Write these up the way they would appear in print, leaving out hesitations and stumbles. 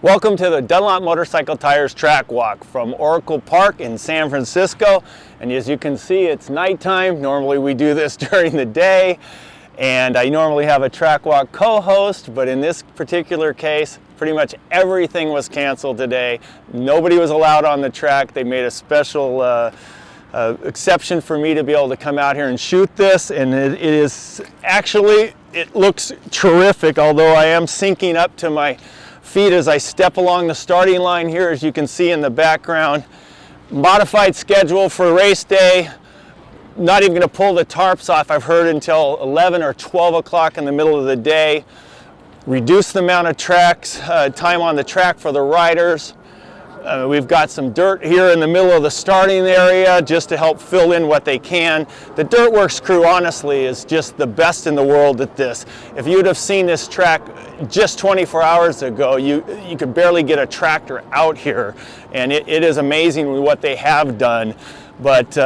Welcome to the Dunlop Motorcycle Tires Track Walk from Oracle Park in San Francisco. And as you can see, it's nighttime. Normally we do this during the day, and I normally have a track walk co-host, but in this particular case, pretty much everything was canceled today. Nobody was allowed on the track. They made a special exception for me to be able to come out here and shoot this, and it looks terrific, although I am sinking up to my feet as I step along the starting line here, as you can see in the background. Modified schedule for race day. Not even going to pull the tarps off, I've heard, until 11 or 12 o'clock in the middle of the day. Reduce the amount of time on the track for the riders. We've got some dirt here in the middle of the starting area just to help fill in what they can. The Dirtworks crew, honestly, is just the best in the world at this. If you'd have seen this track just 24 hours ago, you could barely get a tractor out here, and it is amazing what they have done. But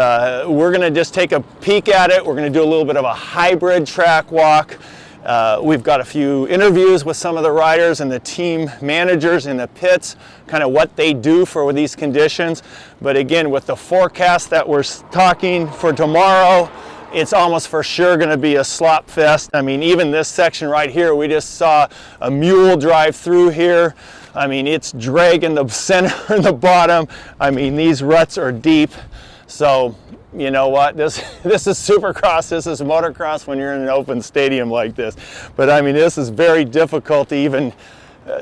we're going to just take a peek at it. We're going to do a little bit of a hybrid track walk. We've got a few interviews with some of the riders and the team managers in the pits, kind of what they do for these conditions. But again, with the forecast that we're talking for tomorrow, it's almost for sure going to be a slop fest. I mean, even this section right here, we just saw a mule drive through here. I mean, it's dragging the center and the bottom. I mean, these ruts are deep. So, you know what, this is Supercross, this is motocross when you're in an open stadium like this. But I mean, this is very difficult to even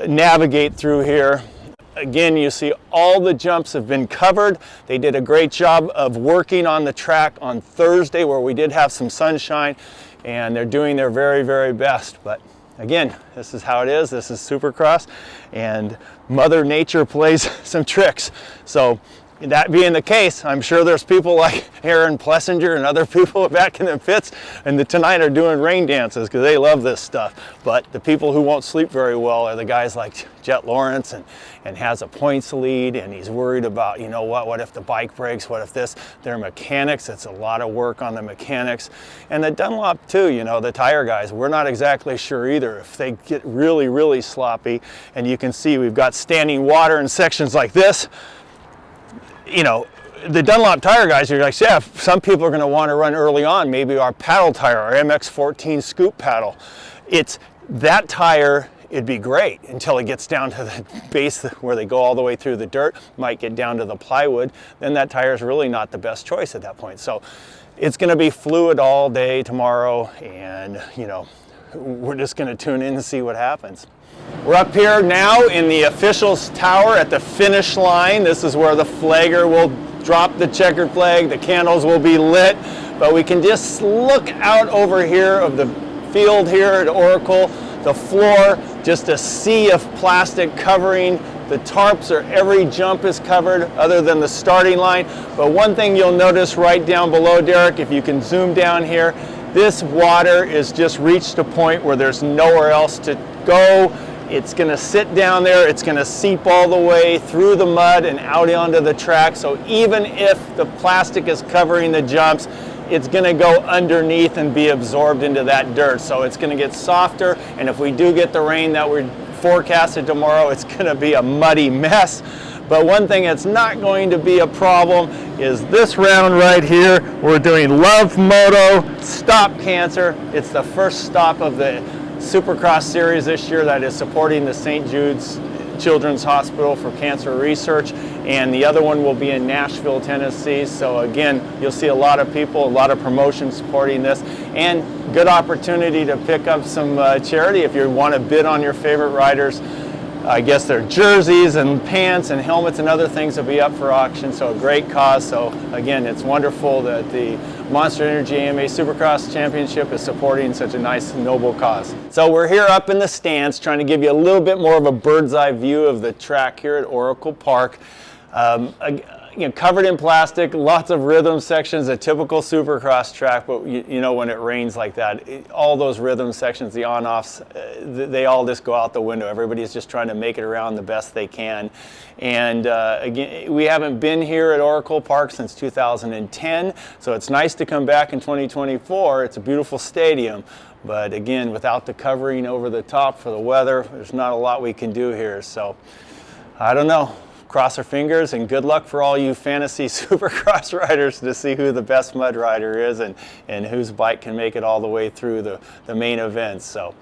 navigate through here. Again, you see all the jumps have been covered. They did a great job of working on the track on Thursday, where we did have some sunshine, and they're doing their very, very best. But again, this is how it is. This is Supercross, and Mother Nature plays some tricks. So that being the case, I'm sure there's people like Aaron Plessinger and other people back in the pits and tonight are doing rain dances because they love this stuff. But the people who won't sleep very well are the guys like Jet Lawrence, and has a points lead, and he's worried about, you know what if the bike breaks, what if this? They're mechanics. It's a lot of work on the mechanics. And the Dunlop too, you know, the tire guys, we're not exactly sure either if they get really, really sloppy. And you can see we've got standing water in sections like this. You know, the Dunlop tire guys are like, yeah, some people are going to want to run early on, maybe our paddle tire, our MX-14 scoop paddle. It's that tire, it'd be great until it gets down to the base where they go all the way through the dirt, might get down to the plywood, then that tire is really not the best choice at that point. So it's going to be fluid all day tomorrow, and you know, we're just going to tune in and see what happens. We're up here now in the officials tower at the finish line. This is where the flagger will drop the checkered flag, the candles will be lit, but we can just look out over here of the field here at Oracle, the floor, just a sea of plastic covering the tarps, or every jump is covered other than the starting line. But one thing you'll notice right down below, Derek, if you can zoom down here, this water is just reached a point where there's nowhere else to go. It's going to sit down there, it's going to seep all the way through the mud and out onto the track. So even if the plastic is covering the jumps, it's going to go underneath and be absorbed into that dirt. So it's going to get softer, and if we do get the rain that we're forecasted tomorrow, it's going to be a muddy mess. But one thing that's not going to be a problem is this round right here. We're doing Love Moto Stop Cancer. It's the first stop of the Supercross series this year that is supporting the St. Jude's Children's Hospital for Cancer Research, and the other one will be in Nashville, Tennessee. So again, you'll see a lot of people, a lot of promotion supporting this, and good opportunity to pick up some charity if you want to bid on your favorite riders. I guess their jerseys and pants and helmets and other things will be up for auction, so a great cause. So again, it's wonderful that the Monster Energy AMA Supercross Championship is supporting such a nice, noble cause. So we're here up in the stands trying to give you a little bit more of a bird's eye view of the track here at Oracle Park. You know, covered in plastic, lots of rhythm sections, a typical Supercross track, but you know, when it rains like that, all those rhythm sections, the on-offs, they all just go out the window. Everybody's just trying to make it around the best they can. And again, we haven't been here at Oracle Park since 2010, so it's nice to come back in 2024. It's a beautiful stadium. But again, without the covering over the top for the weather, there's not a lot we can do here. So I don't know. Cross our fingers, and good luck for all you fantasy Supercross riders to see who the best mud rider is and whose bike can make it all the way through the main events. So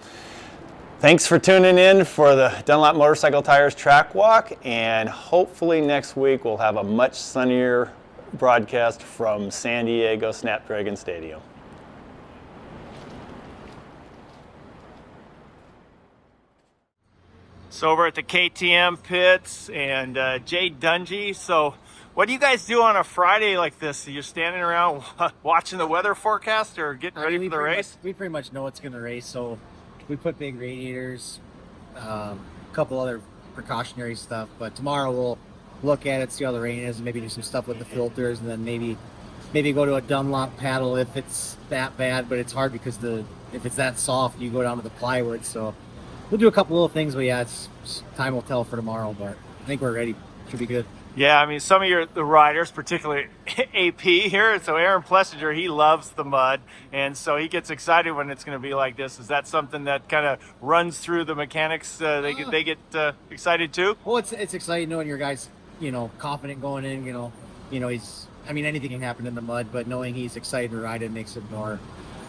thanks for tuning in for the Dunlop Motorcycle Tires Track Walk, and hopefully next week we'll have a much sunnier broadcast from San Diego Snapdragon Stadium. So we're at the KTM pits, and Jay Dungy. So what do you guys do on a Friday like this? You're standing around watching the weather forecast or getting ready for the race? We pretty much know it's going to race, so we put big radiators, a couple other precautionary stuff. But tomorrow we'll look at it, see how the rain is, and maybe do some stuff with the filters, and then maybe go to a Dunlop paddle if it's that bad. But it's hard because if it's that soft, you go down to the plywood. So we'll do a couple little things, but yeah, time will tell for tomorrow, but I think we're ready. Should be good. Yeah, I mean, some of the riders, particularly AP here, so Aaron Plessinger, he loves the mud, and so he gets excited when it's going to be like this. Is that something that kind of runs through the mechanics? They get excited too? Well, it's exciting knowing your guy's, confident going in, anything can happen in the mud, but knowing he's excited to ride it makes it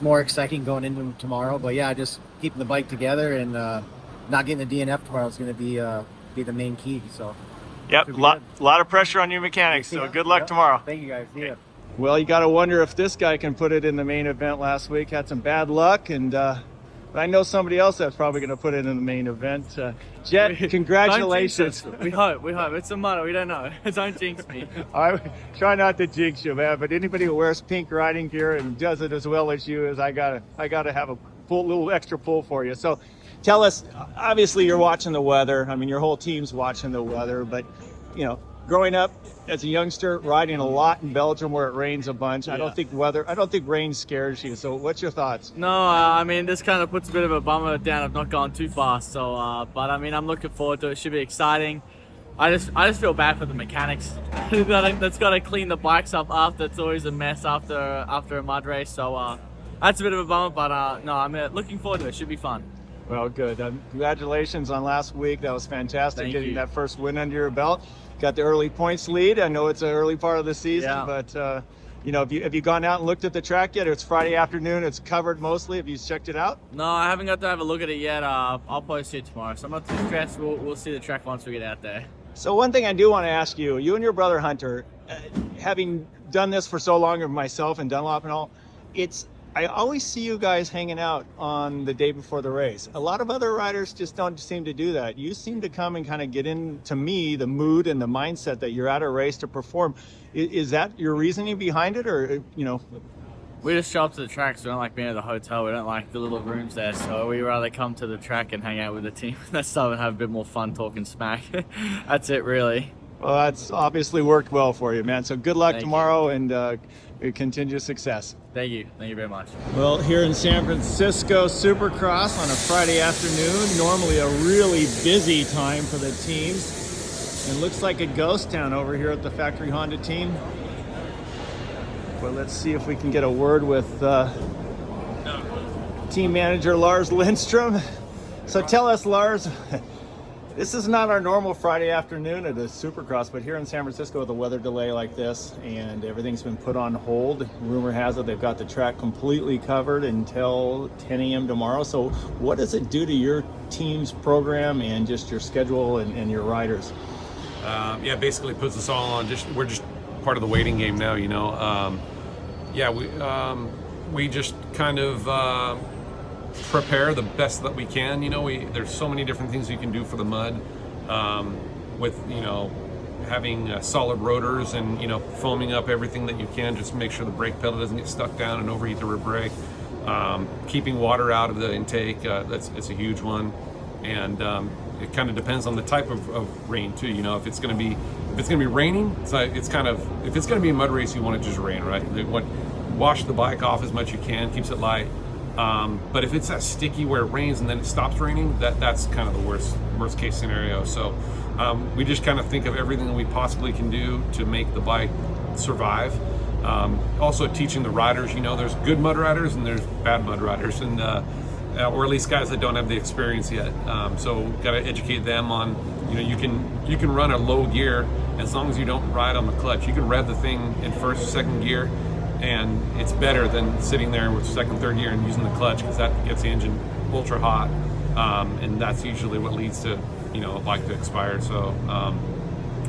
more exciting going into tomorrow. But yeah, just keeping the bike together and not getting the DNF tomorrow is going to be the main key. So yep, a lot of pressure on you mechanics. So good luck tomorrow. Thank you guys. See ya. Well, you got to wonder if this guy can put it in the main event. Last week had some bad luck, and but I know somebody else that's probably going to put it in the main event. Jet, congratulations. We hope. It's a motto. We don't know. Don't jinx me. I try not to jinx you, man. But anybody who wears pink riding gear and does it as well as you is, I gotta have a little extra pull for you. So, tell us. Obviously, you're watching the weather. I mean, your whole team's watching the weather. But growing up as a youngster, riding a lot in Belgium where it rains a bunch, I don't think rain scares you. So what's your thoughts? No, this kind of puts a bit of a bummer down of not going too fast. So, but I'm looking forward to it. It should be exciting. I just feel bad for the mechanics. That's got to clean the bikes up after. It's always a mess after a mud race. So that's a bit of a bummer. But no, I'm looking forward to it. It should be fun. Well, good. Congratulations on last week. That was fantastic. Thank getting you. that first win under your belt. Got the early points lead. I know it's an early part of the season, but have you gone out and looked at the track yet? It's Friday afternoon. It's covered mostly. Have you checked it out? No, I haven't got to have a look at it yet. I'll probably see it tomorrow. So I'm not too stressed. We'll see the track once we get out there. So one thing I do want to ask you and your brother Hunter, having done this for so long, of myself and Dunlop and all, I always see you guys hanging out on the day before the race. A lot of other riders just don't seem to do that. You seem to come and kind of get into me the mood and the mindset that you're at a race to perform. Is that your reasoning behind it, or We just show up to the track, so we don't like being at the hotel. We don't like the little rooms there, so we rather come to the track and hang out with the team. That's stuff and have a bit more fun talking smack. That's it, really. Well, that's obviously worked well for you, man. So good luck Thank tomorrow and continued success. Thank you very much. Well, here in San Francisco, Supercross on a Friday afternoon, normally a really busy time for the teams. It looks like a ghost town over here at the Factory Honda team. Well, let's see if we can get a word with team manager Lars Lindstrom. So tell us, Lars, this is not our normal Friday afternoon at a Supercross, but here in San Francisco with a weather delay like this and everything's been put on hold, rumor has it they've got the track completely covered until 10 a.m. tomorrow. So what does it do to your team's program and just your schedule and your riders? Yeah, basically puts us all on, we're just part of the waiting game now, we just kind of prepare the best that we can. There's so many different things you can do for the mud, with having solid rotors and foaming up everything that you can just to make sure the brake pedal doesn't get stuck down and overheat the rear brake. Keeping water out of the intake, it's a huge one, and it kind of depends on the type of rain too. If it's going to be raining, if it's going to be a mud race, you want it just rain, right? Wash the bike off as much as you can, keeps it light. But if it's that sticky where it rains and then it stops raining, that's kind of the worst case scenario. So we just kind of think of everything that we possibly can do to make the bike survive. Also teaching the riders, there's good mud riders and there's bad mud riders, and or at least guys that don't have the experience yet. So got to educate them on, you can run a low gear as long as you don't ride on the clutch. You can rev the thing in first, second gear, and it's better than sitting there with second, third gear and using the clutch, because that gets the engine ultra hot, and that's usually what leads to a bike to expire. So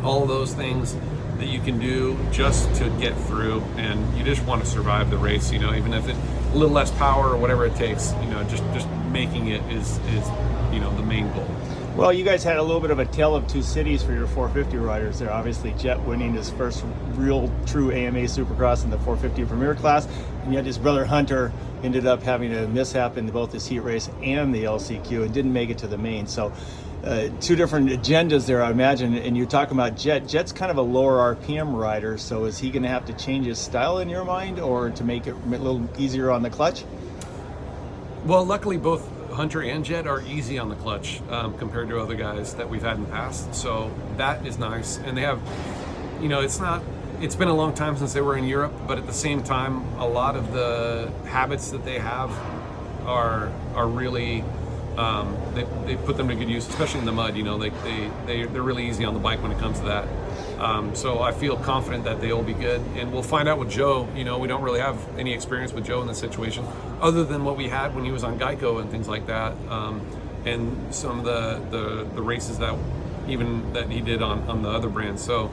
all of those things that you can do just to get through, and you just want to survive the race, even if it's a little less power or whatever it takes, just making it is the main goal. Well, you guys had a little bit of a tale of two cities for your 450 riders there. Obviously, Jet winning his first real true AMA Supercross in the 450 Premier class, and yet his brother Hunter ended up having a mishap in both his heat race and the LCQ and didn't make it to the main. So two different agendas there, I imagine. And you're talking about Jet. Jet's kind of a lower RPM rider, so is he going to have to change his style in your mind, or to make it a little easier on the clutch? Well, luckily both Hunter and Jet are easy on the clutch compared to other guys that we've had in the past, so that is nice. And they have, it's been a long time since they were in Europe, but at the same time, a lot of the habits that they have are really they put them to good use, especially in the mud. They're really easy on the bike when it comes to that. So I feel confident that they'll be good, and we'll find out with Joe. We don't really have any experience with Joe in this situation, other than what we had when he was on Geico and things like that, and some of the races that he did on the other brands. So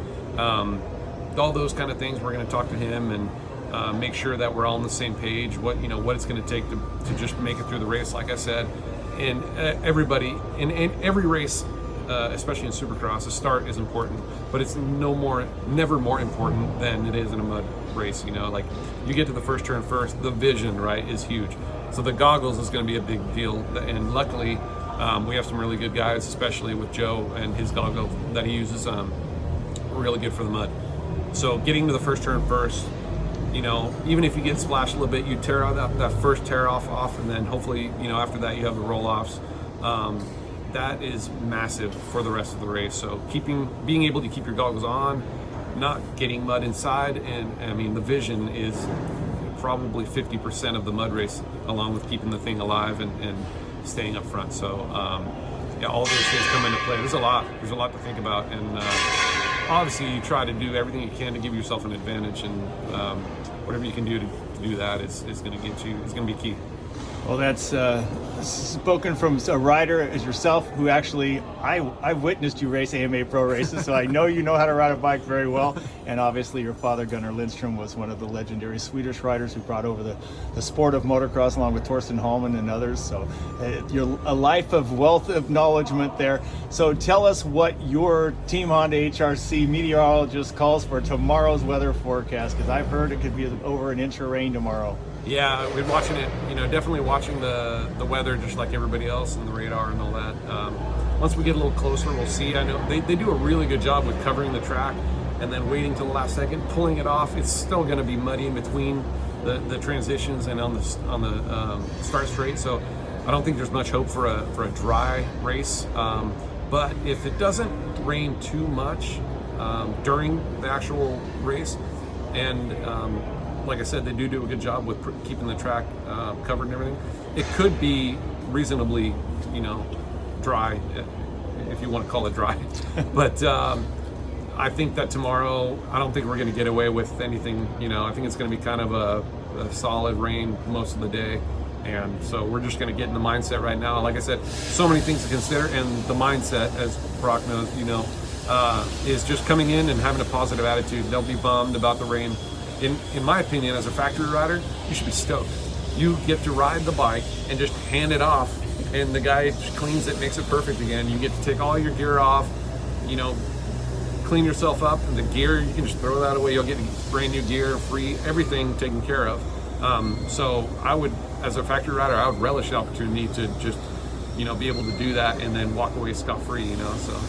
all those kind of things, we're going to talk to him and make sure that we're all on the same page. What it's going to take to just make it through the race, like I said. And everybody in every race, especially in Supercross, a start is important, but it's never more important than it is in a mud race. Like you get to the first turn first, the vision, right, is huge. So the goggles is going to be a big deal, and luckily we have some really good guys, especially with Joe and his goggles that he uses, really good for the mud. So getting to the first turn first, even if you get splashed a little bit, you tear out that first tear off, and then hopefully, after that you have the roll-offs. That is massive for the rest of the race. So being able to keep your goggles on, not getting mud inside, and I mean the vision is probably 50% of the mud race, along with keeping the thing alive and staying up front. So all those things come into play. There's a lot to think about, and obviously you try to do everything you can to give yourself an advantage, and whatever you can do to do that is going to be key. Well, that's spoken from a rider as yourself, who actually, I witnessed you race AMA Pro races, so I know you know how to ride a bike very well. And obviously your father, Gunnar Lindstrom, was one of the legendary Swedish riders who brought over the sport of motocross, along with Torsten Hallman and others. So you're a life of wealth of knowledgement there. So tell us what your Team Honda HRC meteorologist calls for tomorrow's weather forecast, because I've heard it could be over an inch of rain tomorrow. Yeah, we've been watching it, definitely watching the weather just like everybody else, and the radar and all that. Once we get a little closer, we'll see. I know they do a really good job with covering the track and then waiting till the last second, pulling it off. It's still going to be muddy in between the transitions and on the start straight. So I don't think there's much hope for a dry race. But if it doesn't rain too much during the actual race, and like I said, they do a good job with keeping the track covered and everything, it could be reasonably, dry, if you want to call it dry. But I think that tomorrow, I don't think we're going to get away with anything. I think it's going to be kind of a solid rain most of the day. And so we're just going to get in the mindset right now. Like I said, so many things to consider, and the mindset, as Broc knows, is just coming in and having a positive attitude. Don't be bummed about the rain. In my opinion, as a factory rider, you should be stoked. You get to ride the bike and just hand it off, and the guy just cleans it, makes it perfect again. You get to take all your gear off, clean yourself up, and the gear, you can just throw that away. You'll get brand new gear, free, everything taken care of. So I would, as a factory rider, I would relish the opportunity to just, be able to do that and then walk away scot-free, so.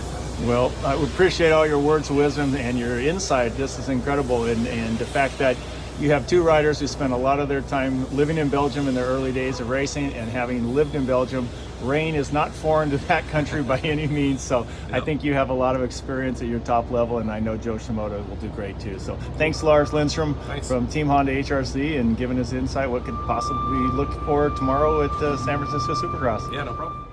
Well, I would appreciate all your words of wisdom and your insight. This is incredible, and the fact that you have two riders who spent a lot of their time living in Belgium in their early days of racing, and having lived in Belgium rain is not foreign to that country by any means. So I Yeah. think you have a lot of experience at your top level, and I know Joe Shimoda will do great too. So thanks, Lars Lindstrom Thanks. from Team Honda HRC, and giving us insight what could possibly look for tomorrow at San Francisco Supercross. Yeah, no problem.